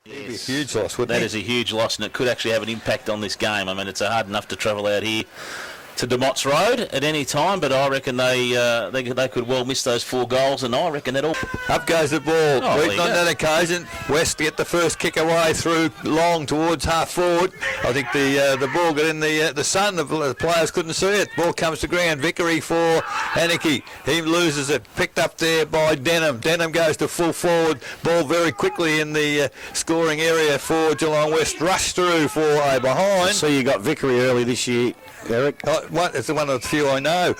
Yes. Huge loss, wouldn't it? That is a huge loss, and it could actually have an impact on this game. I mean, it's hard enough to travel out here to DeMott's Road at any time, but I reckon they could well miss those 4 goals, and I reckon that'll... Up goes the ball. Beaten on that occasion. West get the first kick away through long towards half forward. I think the ball got in the sun. The players couldn't see it. Ball comes to ground. Vickery for Anakie. He loses it. Picked up there by Denham. Denham goes to full forward. Ball very quickly in the scoring area for Geelong West. Rush through for a behind. So you got Vickery early this year, Eric. It's one of the few I know.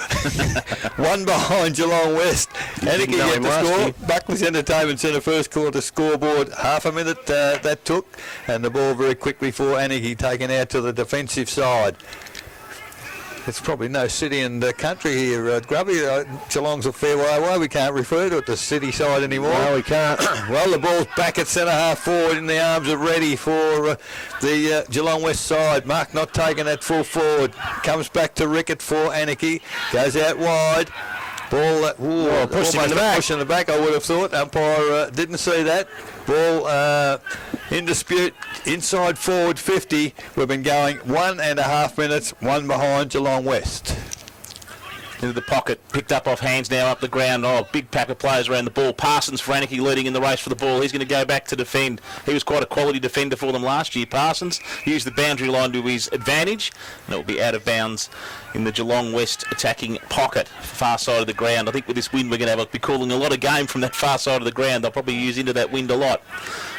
One behind Geelong West. Anakie get the score. Buckley's Entertainment Centre first quarter scoreboard. Half a minute that took, and the ball very quickly for Anakie taken out to the defensive side. It's probably no city and country here, Grubby. Geelong's a fair way away. We can't refer to it the city side anymore. No, we can't. Well, the ball's back at centre half forward in the arms of Reddy for the Geelong West side. Mark not taking that full forward. Comes back to Rickett for Anakie. Goes out wide. Ball pushed in the back. Push in the back, I would have thought. Umpire didn't see that. Ball in dispute inside forward 50. We've been going 1.5 minutes, one behind Geelong West. Into the pocket, picked up off hands now up the ground. Oh, big pack of players around the ball. Parsons for Anakie leading in the race for the ball. He's going to go back to defend. He was quite a quality defender for them last year, Parsons. Used the boundary line to his advantage, and it will be out of bounds in the Geelong West attacking pocket, far side of the ground. I think with this wind we're going to be calling a lot of game from that far side of the ground. They'll probably use into that wind a lot.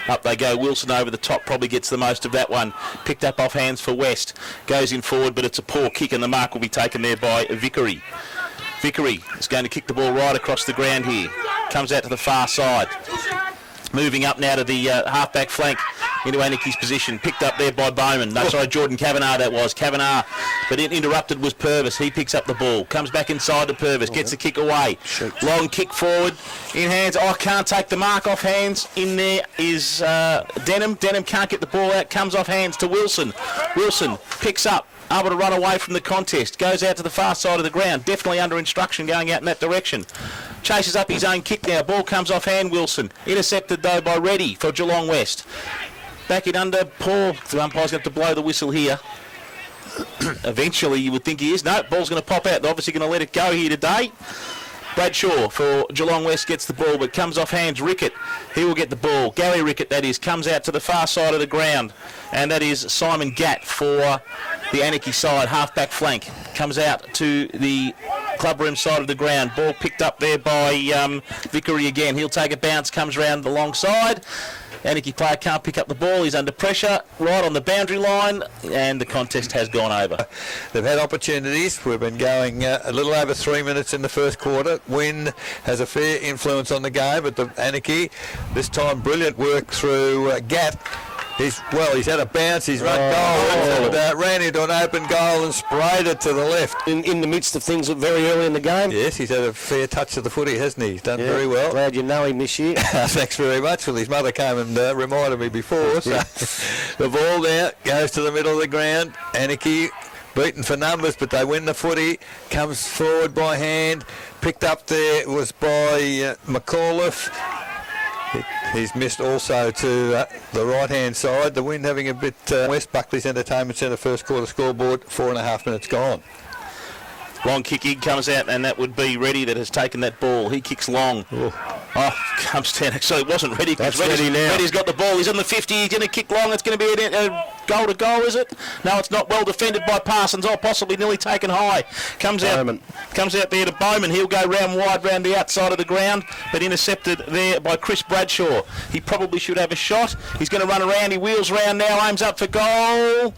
Up they go. Wilson over the top probably gets the most of that one. Picked up off hands for West. Goes in forward, but it's a poor kick, and the mark will be taken there by Vickery. Vickery is going to kick the ball right across the ground here. Comes out to the far side. Moving up now to the half-back flank into Anakie's position. Picked up there by Bowman. No, sorry, Jordan Kavanagh that was. Kavanagh, but interrupted was Purvis. He picks up the ball. Comes back inside to Purvis. Gets the kick away. Long kick forward. In hands. Oh, can't take the mark off hands. In there is Denham. Denham can't get the ball out. Comes off hands to Wilson. Wilson picks up. Able to run away from the contest. Goes out to the far side of the ground. Definitely under instruction going out in that direction. Chases up his own kick now. Ball comes off hand, Wilson. Intercepted though by Reddy for Geelong West. Back it under. Paul. The umpire's going to have to blow the whistle here. Eventually you would think he is. No, ball's going to pop out. They're obviously going to let it go here today. Bradshaw for Geelong West gets the ball, but comes off hands. Rickett, he will get the ball. Gary Rickett, that is, comes out to the far side of the ground. And that is Simon Gatt for the Anakie side, half-back flank. Comes out to the clubroom side of the ground. Ball picked up there by Vickery again. He'll take a bounce, comes round alongside. Anakie player can't pick up the ball. He's under pressure, right on the boundary line, and the contest has gone over. They've had opportunities. We've been going a little over 3 minutes in the first quarter. Wind has a fair influence on the game, but the Anakie, this time brilliant work through Gatt. He's had a bounce, he's run goal, and ran into an open goal and sprayed it to the left. In the midst of things very early in the game? Yes, he's had a fair touch of the footy, hasn't he? He's done very well. Glad you know him this year. Thanks very much. Well, his mother came and reminded me before. So the ball now goes to the middle of the ground. Anakie beaten for numbers, but they win the footy. Comes forward by hand. Picked up there was by McAuliffe. He's missed also to the right-hand side. The wind having a bit West. Buckley's Entertainment Centre first quarter scoreboard, 4.5 minutes gone. Long kick in comes out, and that would be Reddy that has taken that ball. He kicks long. Oh, comes down. So it wasn't Reddy. That's Reddy now. Reddy's got the ball. He's on the 50. He's going to kick long. It's going to be a goal to goal, is it? No, it's not. Well defended by Parsons. Oh, possibly nearly taken high. Comes out there to Bowman. He'll go round wide round the outside of the ground, but intercepted there by Chris Bradshaw. He probably should have a shot. He's going to run around. He wheels round now. Aims up for goal.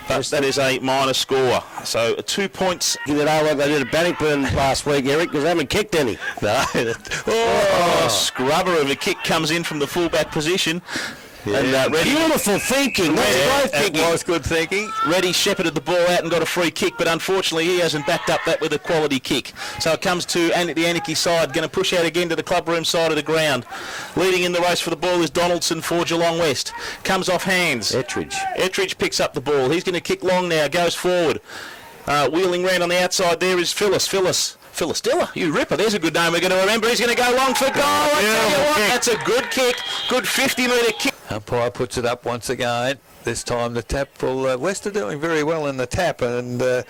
But that is a minor score. So 2 points. You know what they did at Bannockburn last week, Eric, because they haven't kicked any. No. Scrubber of a kick comes in from the fullback position. Yeah. And beautiful thinking. That was good thinking. Reddy shepherded the ball out and got a free kick, but unfortunately he hasn't backed up that with a quality kick. So it comes to the Anakie side, going to push out again to the clubroom side of the ground. Leading in the race for the ball is Donaldson for Geelong West. Comes off hands. Ettridge picks up the ball. He's going to kick long now, goes forward. Wheeling round on the outside there is Phyllis Diller, you ripper. There's a good name we're going to remember. He's going to go long for goal. I tell you what, that's a good kick. Good 50-metre kick. Umpire puts it up once again. This time the tap will... West are doing very well in the tap, and the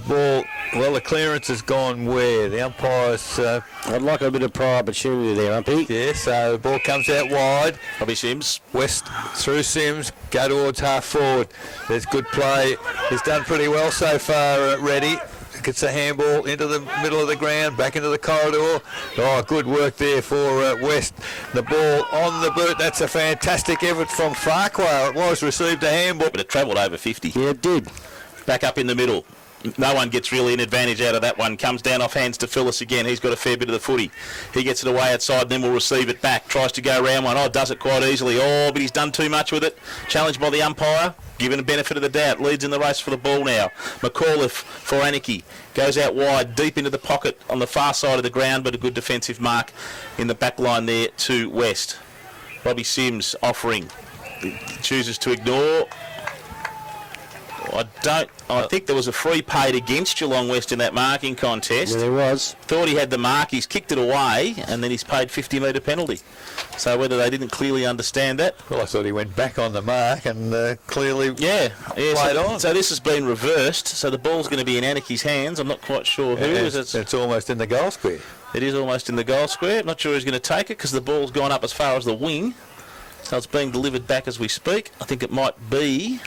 ball... Well, the clearance has gone where? The umpire's... I'd like a bit of prior opportunity there, Umpy. Yeah, so the ball comes out wide. Robbie Sims. West through Sims, go towards half forward. There's good play. He's done pretty well so far, Reddy. Gets a handball into the middle of the ground, back into the corridor. Oh, good work there for West. The ball on the boot. That's a fantastic effort from Farquhar. It was received a handball. But it travelled over 50. Yeah, it did. Back up in the middle. No one gets really an advantage out of that one. Comes down off hands to Phyllis again. He's got a fair bit of the footy. He gets it away outside, then will receive it back. Tries to go around one. Oh, does it quite easily. Oh, but he's done too much with it. Challenged by the umpire. Given a benefit of the doubt. Leads in the race for the ball now. McAuliffe for Anakie. Goes out wide, deep into the pocket on the far side of the ground, but a good defensive mark in the back line there to West. Robbie Sims offering. Chooses to ignore. I think there was a free paid against Geelong West in that marking contest. Yeah, there was. Thought he had the mark, he's kicked it away, and then he's paid 50-metre penalty. So whether they didn't clearly understand that. Well, I thought he went back on the mark and clearly played on. So this has been reversed, so the ball's going to be in Anakie's hands. I'm not quite sure who. It's almost in the goal square. It is almost in the goal square. I'm not sure who's going to take it because the ball's gone up as far as the wing. So it's being delivered back as we speak. I think it might be...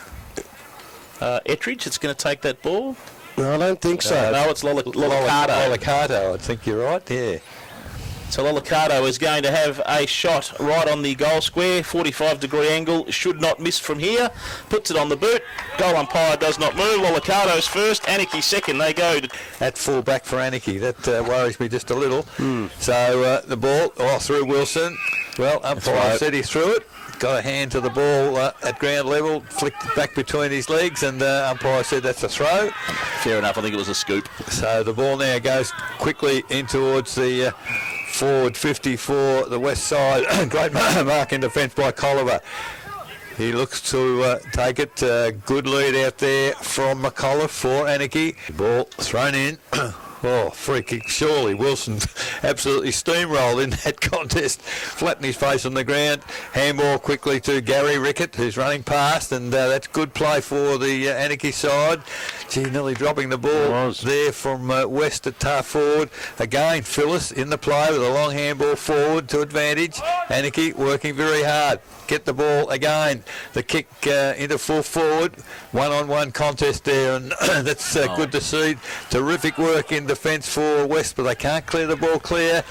Ettridge that's going to take that ball. No, I don't think so. No, it's Lollicato. Lollicato, I think you're right, yeah. So Lollicato is going to have a shot right on the goal square, 45-degree angle, should not miss from here. Puts it on the boot. Goal umpire does not move. Lollicato's first, Anakie second. They go to... At full back for Anakie. That worries me just a little. So the ball through Wilson. Well, umpire said he threw it. Got a hand to the ball at ground level, flicked it back between his legs, and umpire said that's a throw. Fair enough, I think it was a scoop. So the ball now goes quickly in towards the forward 50 for the west side. Great mark in defence by Colliver. He looks to take it. Good lead out there from McAuliffe for Anakie. Ball thrown in. Oh, free kick, surely. Wilson absolutely steamrolled in that contest, flattened his face on the ground. Handball quickly to Gary Rickett, who's running past, and that's good play for the Anakie side. Gee, nearly dropping the ball there from West at half forward. Again, Phyllis in the play with a long handball forward to advantage. Anakie working very hard. Get the ball again. The kick into full forward. One-on-one contest there, and that's good to see. Terrific work in defence for West, but they can't clear the ball clear.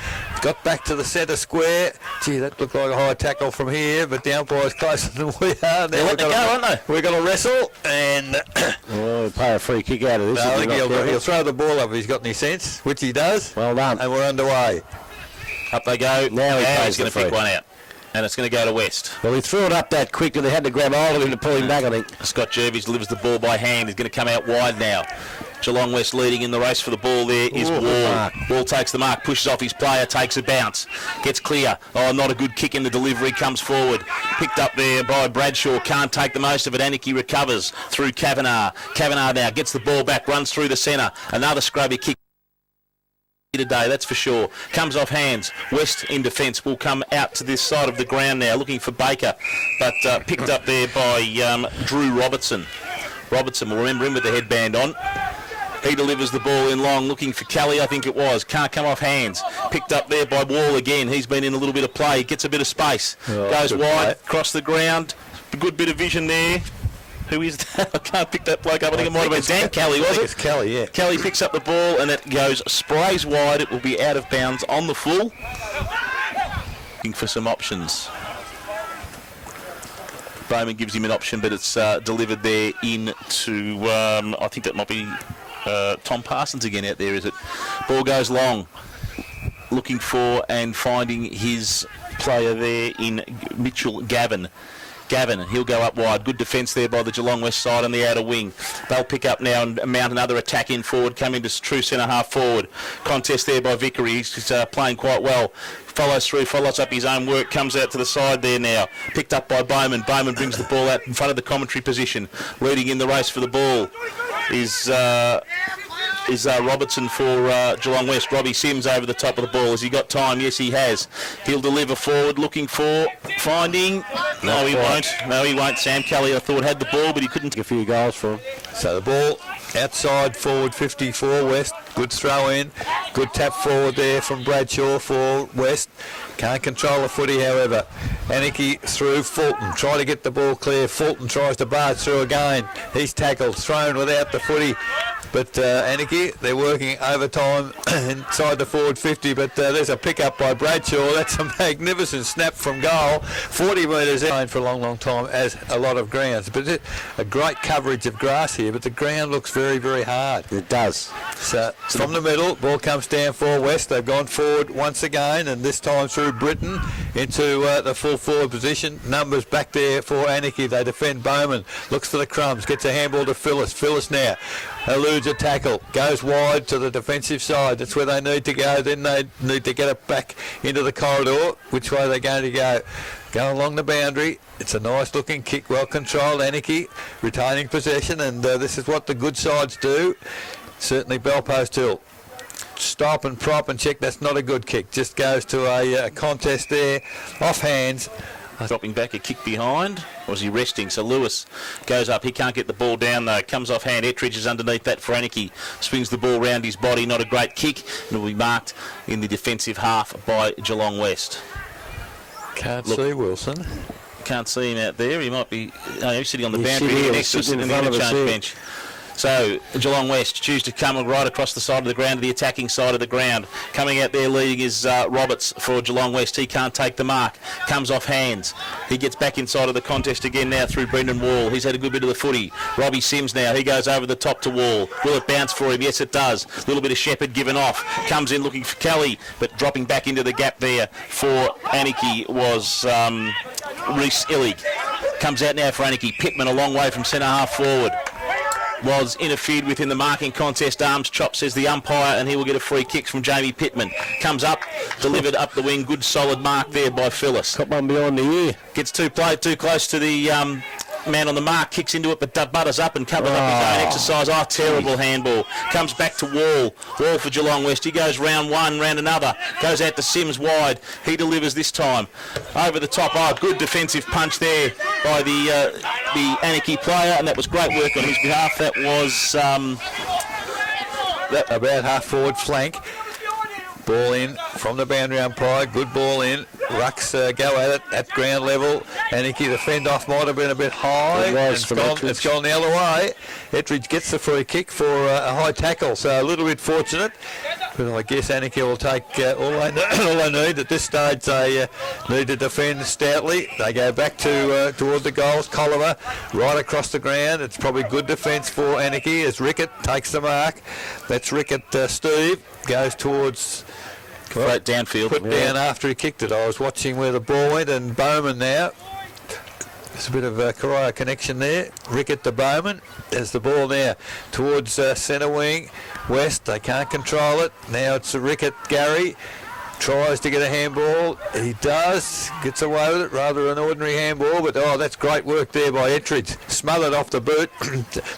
Got back to the centre square. Gee, that looked like a high tackle from here, but the umpire's closer than we are. They're letting it go, aren't they? We're going to wrestle, and... We'll pay a free kick out of this. No, I think he'll throw the ball up if he's got any sense, which he does. Well done. And we're underway. Up they go. Now he's going to pick one out. And it's going to go to West. Well, he threw it up that quick and they had to grab hold of him to pull him back, I think. Scott Jervis delivers the ball by hand. He's going to come out wide now. Geelong West leading in the race for the ball there is Wall. Wall takes the mark, pushes off his player, takes a bounce. Gets clear. Oh, not a good kick in the delivery. Comes forward. Picked up there by Bradshaw. Can't take the most of it. Anakie recovers through Kavanagh. Kavanagh now gets the ball back, runs through the centre. Another scrubby kick today, that's for sure. Comes off hands. West in defence will come out to this side of the ground now, looking for Baker, but picked up there by Drew Robertson. Robertson will remember him with the headband on. He delivers the ball in long, looking for Kelly, I think it was. Can't come off hands. Picked up there by Wall again. He's been in a little bit of play. Gets a bit of space. Goes wide, across the ground. A good bit of vision there. Who is that? I can't pick that bloke up. I think it might have been Dan Kelly, was it? It's Kelly, yeah. Kelly picks up the ball and it goes, sprays wide. It will be out of bounds on the full. Looking for some options. Bowman gives him an option, but it's delivered there into, I think that might be Tom Parsons again out there, is it? Ball goes long. Looking for and finding his player there in Mitchell Gavin. He'll go up wide. Good defence there by the Geelong West side on the outer wing. They'll pick up now and mount another attack in forward, come into true centre half forward. Contest there by Vickery. He's playing quite well. Follows through, follows up his own work, comes out to the side there now. Picked up by Bowman. Bowman brings the ball out in front of the commentary position. Leading in the race for the ball is is Robertson for Geelong West. Robbie Sims over the top of the ball. Has he got time? Yes, he has. He'll deliver forward, looking for, finding. No, he won't. No, he won't. Sam Kelly, I thought, had the ball, but he couldn't take A few goals for him. So the ball outside forward 54 West. Good throw in. Good tap forward there from Bradshaw for West. Can't control the footy, however. Anakie through Fulton. Try to get the ball clear. Fulton tries to barge through again. He's tackled, thrown without the footy. But Anakie, they're working overtime inside the forward 50. But there's a pick-up by Bradshaw. That's a magnificent snap from goal. 40 metres in for a long, long time, as a lot of grounds. But a great coverage of grass here. But the ground looks very, very hard. It does. So from the middle, ball comes down for West. They've gone forward once again, and this time through Britain into the full forward position. Numbers back there for Anakie. They defend Bowman. Looks for the crumbs. Gets a handball to Phyllis. Phyllis now eludes a tackle. Goes wide to the defensive side. That's where they need to go. Then they need to get it back into the corridor. Which way are they going to go? Go along the boundary. It's a nice looking kick. Well controlled. Anakie retaining possession, and this is what the good sides do. Certainly Bellpost Hill. Stop and prop and check. That's not a good kick. Just goes to a contest there. Off hands. Dropping back, a kick behind. Or was he resting? So Lewis goes up. He can't get the ball down though. Comes off hand. Ettridge is underneath that for Anakie. Swings the ball round his body. Not a great kick. And will be marked in the defensive half by Geelong West. Can't see Wilson. Can't see him out there. He might be he's sitting on the boundary here, next to us in the interchange bench. So Geelong West choose to come right across the side of the ground to the attacking side of the ground. Coming out there leading is Roberts for Geelong West. He can't take the mark. Comes off hands. He gets back inside of the contest again now through Brendan Wall. He's had a good bit of the footy. Robbie Sims now. He goes over the top to Wall. Will it bounce for him? Yes, it does. A little bit of Shepherd given off. Comes in looking for Kelly, but dropping back into the gap there for Anakie was Reece Illig. Comes out now for Anakie. Pittman a long way from centre half forward. Was interfered with in the marking contest. Arms chop, says the umpire, and he will get a free kick from Jamie Pittman. Comes up, delivered up the wing. Good solid mark there by Phyllis. Got one behind the ear. Gets played too close to the man on the mark, kicks into it, but butters up and covers up his own exercise. Oh, terrible handball. Comes back to Wall. Wall for Geelong West. He goes round one, round another. Goes out to Sims wide. He delivers this time. Over the top. Oh, good defensive punch there by the Anakie player, and that was great work on his behalf. That was about half forward flank. Ball in from the boundary umpire. Good ball in. Rucks go at it at ground level. Anakie, the fend off might have been a bit high. It's gone the other way. Ettridge gets the free kick for a high tackle, so a little bit fortunate. But I guess Anakie will take all they need at this stage. They need to defend stoutly. They go back to toward the goals. Colliver right across the ground. It's probably good defence for Anakie as Rickett takes the mark. That's Rickett. Steve goes towards. Right downfield. Put down after he kicked it. I was watching where the ball went, and Bowman now. There's a bit of a Karaya connection there. Rickett to Bowman. There's the ball now towards centre wing. West, they can't control it. Now it's Rickett. Gary tries to get a handball. He does. Gets away with it. Rather an ordinary handball, but that's great work there by Ettridge. Smothered off the boot.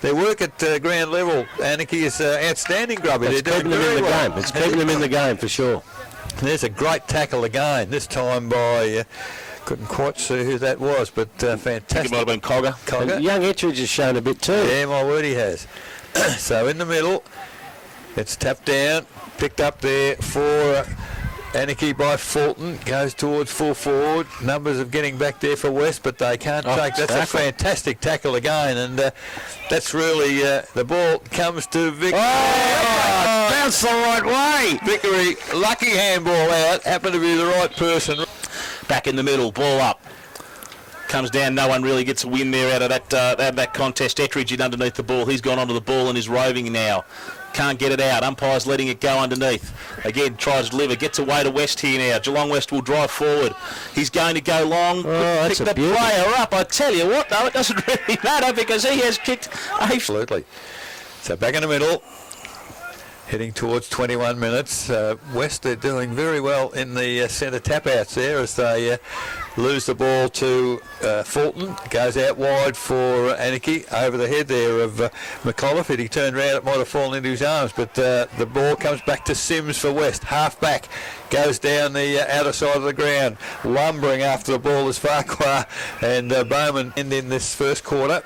Their work at ground level, Anakie, is outstanding, Grubby. It's keeping them in the game. It's keeping them in the game for sure. There's a great tackle again, this time by, couldn't quite see who that was, but fantastic. I think it might have been Cogger. And young Ettridge has shown a bit too. Yeah, my word, he has. So in the middle, it's tapped down, picked up there for Anakie by Fulton. Goes towards full forward. Numbers of getting back there for West, but they can't take. That's a fantastic tackle again, and that's really the ball comes to Vickery. Bounced the right way. Vickery, lucky handball out. Happened to be the right person. Back in the middle, ball up. Comes down, no one really gets a win there out of that contest. Ettridge in underneath the ball. He's gone onto the ball and is roving now. Can't get it out. Umpire's letting it go underneath. Again, tries to deliver. Gets away to West here now. Geelong West will drive forward. He's going to go long. Pick the player up. I tell you what, though, it doesn't really matter because he has kicked. Absolutely. So back in the middle. Heading towards 21 minutes. West, they're doing very well in the centre tap-outs there as they lose the ball to Fulton. Goes out wide for Anakie. Over the head there of McAuliffe. If he turned round, it might have fallen into his arms. But the ball comes back to Sims for West. Half-back. Goes down the outer side of the ground. Lumbering after the ball is Farquhar and Bowman in this first quarter.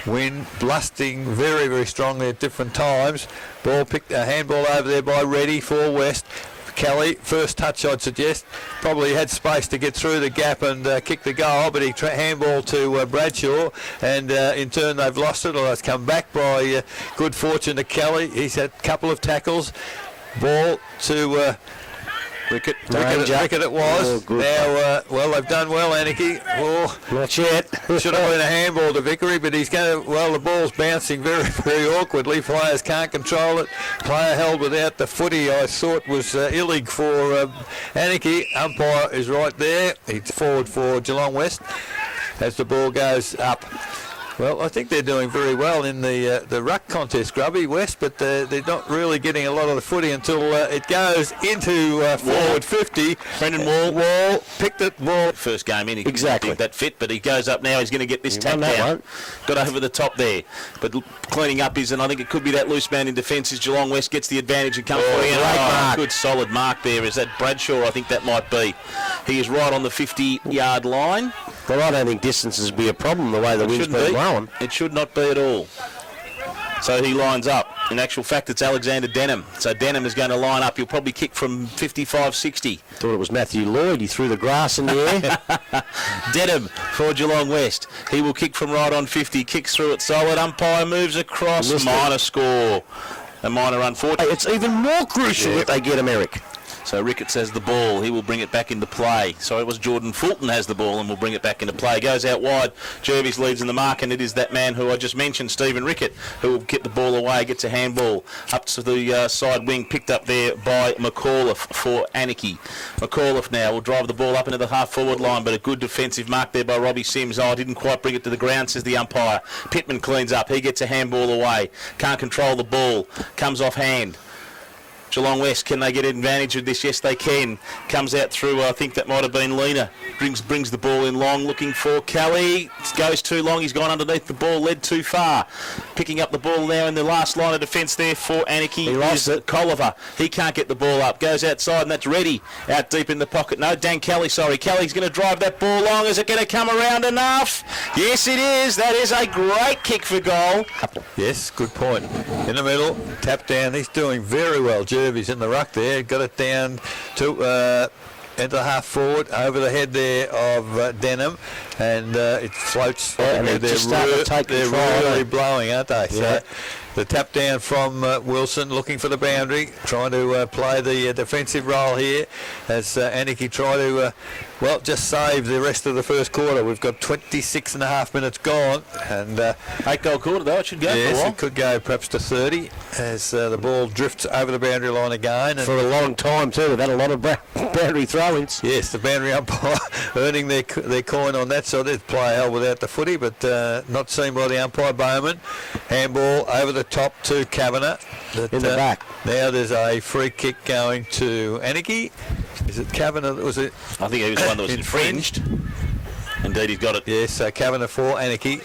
Wind blasting very, very strongly at different times. Ball picked a handball over there by Reddy for West. Kelly, first touch I'd suggest, probably had space to get through the gap and kick the goal, but he handball to Bradshaw, and in turn they've lost it, or it's come back by good fortune to Kelly. He's had a couple of tackles. Ball to Rickett it was. Oh, now, well, they've done well, Anakie. Oh, not yet. Should have been a handball to Vickery, but he's going to, well, the ball's bouncing very, very awkwardly. Players can't control it. Player held without the footy, I thought was illig for Anakie. Umpire is right there. He's forward for Geelong West as the ball goes up. Well, I think they're doing very well in the ruck contest, Grubby, West, but they're not really getting a lot of the footy until it goes into forward 50. Brendan Wall picked it. Wall. First game in, he exactly that fit, but he goes up now. He's going to get this tap that down. one. Got over the top there, but cleaning up is, and I think it could be that loose man in defence as Geelong West gets the advantage and comes for mark. good solid mark there. Is that Bradshaw? I think that might be. He is right on the 50-yard line. Well, I don't think distances be a problem the way the wind's been blowing. It should not be at all. So he lines up. In actual fact, it's Alexander Denham. So Denham is going to line up. He'll probably kick from 55-60. Thought it was Matthew Lloyd. He threw the grass in the air. Denham for Geelong West. He will kick from right on 50. Kicks through it solid. Umpire moves across. Minor score. A minor unfortunate. It's even more crucial that they get him, Eric. So Ricketts has the ball. He will bring it back into play. So it was Jordan Fulton has the ball and will bring it back into play. Goes out wide. Jervis leads in the mark, and it is that man who I just mentioned, Stephen Rickett, who will get the ball away, gets a handball up to the side wing, picked up there by McAuliffe for Anakie. McAuliffe now will drive the ball up into the half-forward line, but a good defensive mark there by Robbie Sims. Oh, didn't quite bring it to the ground, says the umpire. Pittman cleans up. He gets a handball away. Can't control the ball. Comes off hand. Geelong West, can they get advantage of this? Yes, they can. Comes out through, I think that might have been Lena. Brings the ball in long, looking for Kelly. Goes too long. He's gone underneath the ball, led too far. Picking up the ball now in the last line of defence there for Anakie. He lost it. Colliver. He can't get the ball up. Goes outside, and that's Reddy. Out deep in the pocket. No, Dan Kelly, sorry. Kelly's going to drive that ball long. Is it going to come around enough? Yes, it is. That is a great kick for goal. Yes, good point. In the middle, tap down. He's doing very well. Jervis in the ruck there. Got it down to into the half forward over the head there of Denham, and it floats. Yeah, and they're really blowing, aren't they? Yeah. So the tap down from Wilson, looking for the boundary, trying to play the defensive role here as Anakie try to just save the rest of the first quarter. We've got 26 and a half minutes gone, and 8-goal quarter though. It should go for a yes, while. it could go perhaps to 30 as the ball drifts over the boundary line again. And for a long time too. They've had a lot of boundary throw-ins. yes, the boundary umpire earning their coin on that side. They'd play hell without the footy, but not seen by the umpire. Bowman, handball over the top to Kavanagh. In the back. Now there's a free kick going to Anakie. Is it Kavanagh that was it? I think he was the one that was infringed. Indeed, he's got it. Yes, so Kavanagh for Anakie.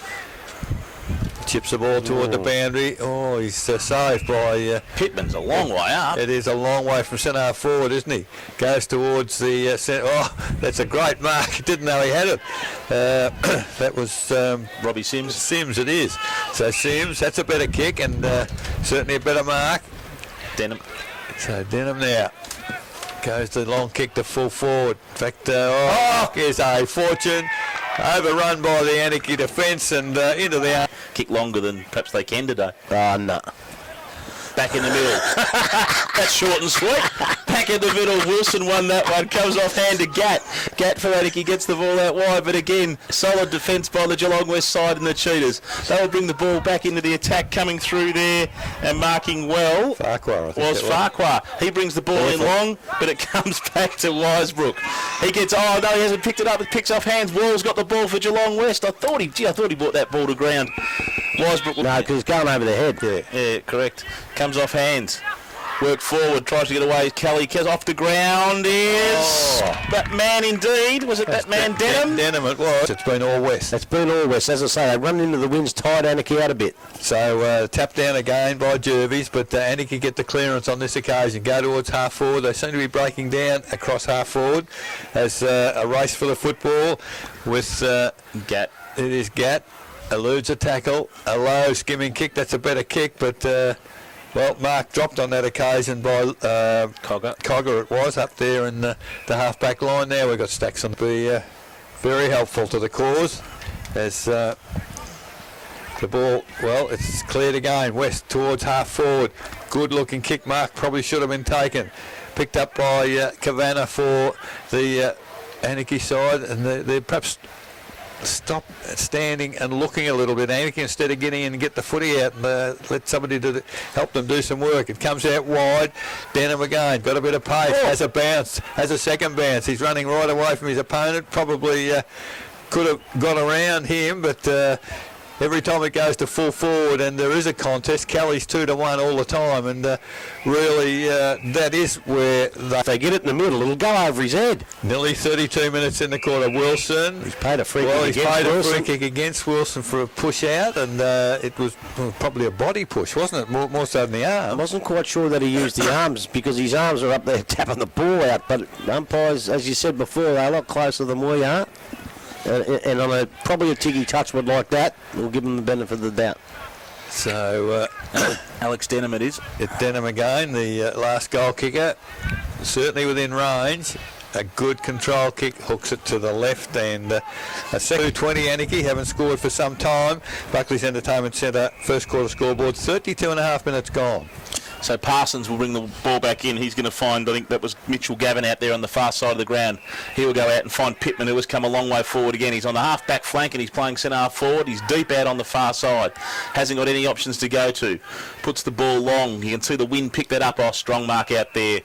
Chips the ball toward the boundary. Oh, he's saved by... Pittman's a long way up. It is a long way from centre half forward, isn't he? Goes towards the centre. Oh, that's a great mark. Didn't know he had it. That was... Robbie Sims. Sims, it is. So Sims, that's a better kick and certainly a better mark. Denham. So Denham now. Goes the long kick to full forward. In fact, here's a fortune. Overrun by the Anakie defence and into the... Kick longer than perhaps they can today. No. Back in the middle. That's short and sweet. Back in the middle. Wilson won that one. Comes off hand to Gat. Gat for Anakie gets the ball out wide, but again, solid defence by the Geelong West side and the Cheetahs. They will bring the ball back into the attack, coming through there and marking well. Farquhar, I think was Farquhar. He brings the ball in long, but it comes back to Weisbrook. He gets, he hasn't picked it up. It picks off hands. Wall's got the ball for Geelong West. I thought he brought that ball to ground. Weisbrook. No, because it's going over the head. Yeah, correct. Comes off hands. Work forward, tries to get away. Kelly off the ground is that man indeed. Was it that man Denham? Denham it was. It's been all west. It's been all west. As I say, they run into the winds, tied Anakie out a bit. So tap down again by Jervis, but Anakie get the clearance on this occasion. Go towards half forward. They seem to be breaking down across half forward as a race for the football with Gat. It is Gat. Eludes a tackle. A low skimming kick. That's a better kick, but well, Mark dropped on that occasion by Cogger it was, up there in the half-back line. Now we've got Stacks on to be very helpful to the cause as the ball, well, it's cleared again, west towards half forward. Good looking kick, Mark, probably should have been taken. Picked up by Kavanagh for the Anakie side, and they're perhaps stop standing and looking a little bit, Anakie, instead of getting in and get the footy out and let somebody help them do some work. It comes out wide. Denham again, got a bit of pace, has a bounce, has a second bounce. He's running right away from his opponent. Probably could have got around him, but every time it goes to full forward and there is a contest, Kelly's 2-1 all the time, and really that is where If they get it in the middle, it'll go over his head. Nearly 32 minutes in the quarter. Wilson. He's paid a free He's kick against paid a Wilson. free kick against Wilson for a push out, and it was probably a body push, wasn't it? More so than the I arm. wasn't quite sure that he used the arms because his arms are up there tapping the ball out, but umpires, as you said before, they're a lot closer than we are. And on probably a tiggy touch would like that, we'll give him the benefit of the doubt. So Alex Denham it is. it's Denham again, the last goal kicker, certainly within range. A good control kick, hooks it to the left, and a second 20 Anakie, haven't scored for some time. Buckley's Entertainment Centre, first quarter scoreboard, 32 and a half minutes gone. So Parsons will bring the ball back in. He's going to find, I think that was Mitchell Gavin out there on the far side of the ground. He will go out and find Pittman, who has come a long way forward again. He's on the half-back flank and he's playing centre-half forward. He's deep out on the far side. Hasn't got any options to go to. Puts the ball long. You can see the wind pick that up. Oh, strong mark out there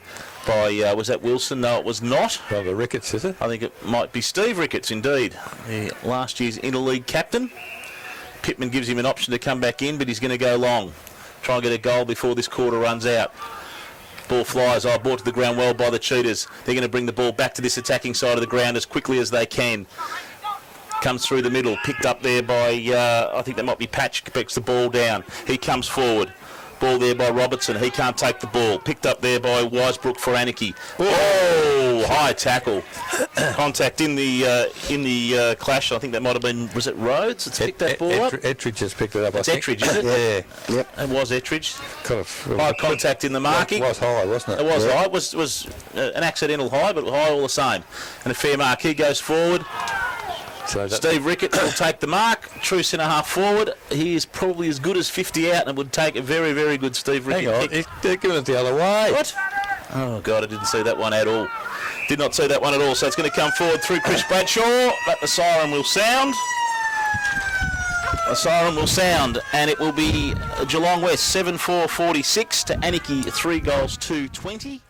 by, was that Wilson? No, it was not. Brother Ricketts, is it? I think it might be Steve Ricketts, indeed. Last year's interleague captain. Pittman gives him an option to come back in, but he's going to go long. Try and get a goal before this quarter runs out. Ball flies, brought to the ground well by the Cheetahs. They're going to bring the ball back to this attacking side of the ground as quickly as they can. Comes through the middle, picked up there by, I think that might be Patch, picks the ball down. He comes forward. Ball there by Robertson. He can't take the ball. Picked up there by Wisebrook for Anakie. Oh, high tackle. Contact in the clash. I think that might have been, was it Rhodes that's picked that ball up? Ettridge has picked it up, It's I think. Ettridge, is it? Yeah. Yep. It was Ettridge. Kind of, High contact in the marking. It was high, wasn't it? It was Yeah. high. It was an accidental high, but high all the same. And a fair mark. He goes forward. So that, Steve Ricketts will take the mark. True centre-half forward. He is probably as good as 50 out, and it would take a very, very good Steve Ricketts hang on, kick. they're giving it the other way. What? Oh, God, I didn't see that one at all. Did not see that one at all. So it's going to come forward through Chris Bradshaw, but the siren will sound. The siren will sound, and it will be Geelong West 7-4-46 to Anakie 3 goals to 20.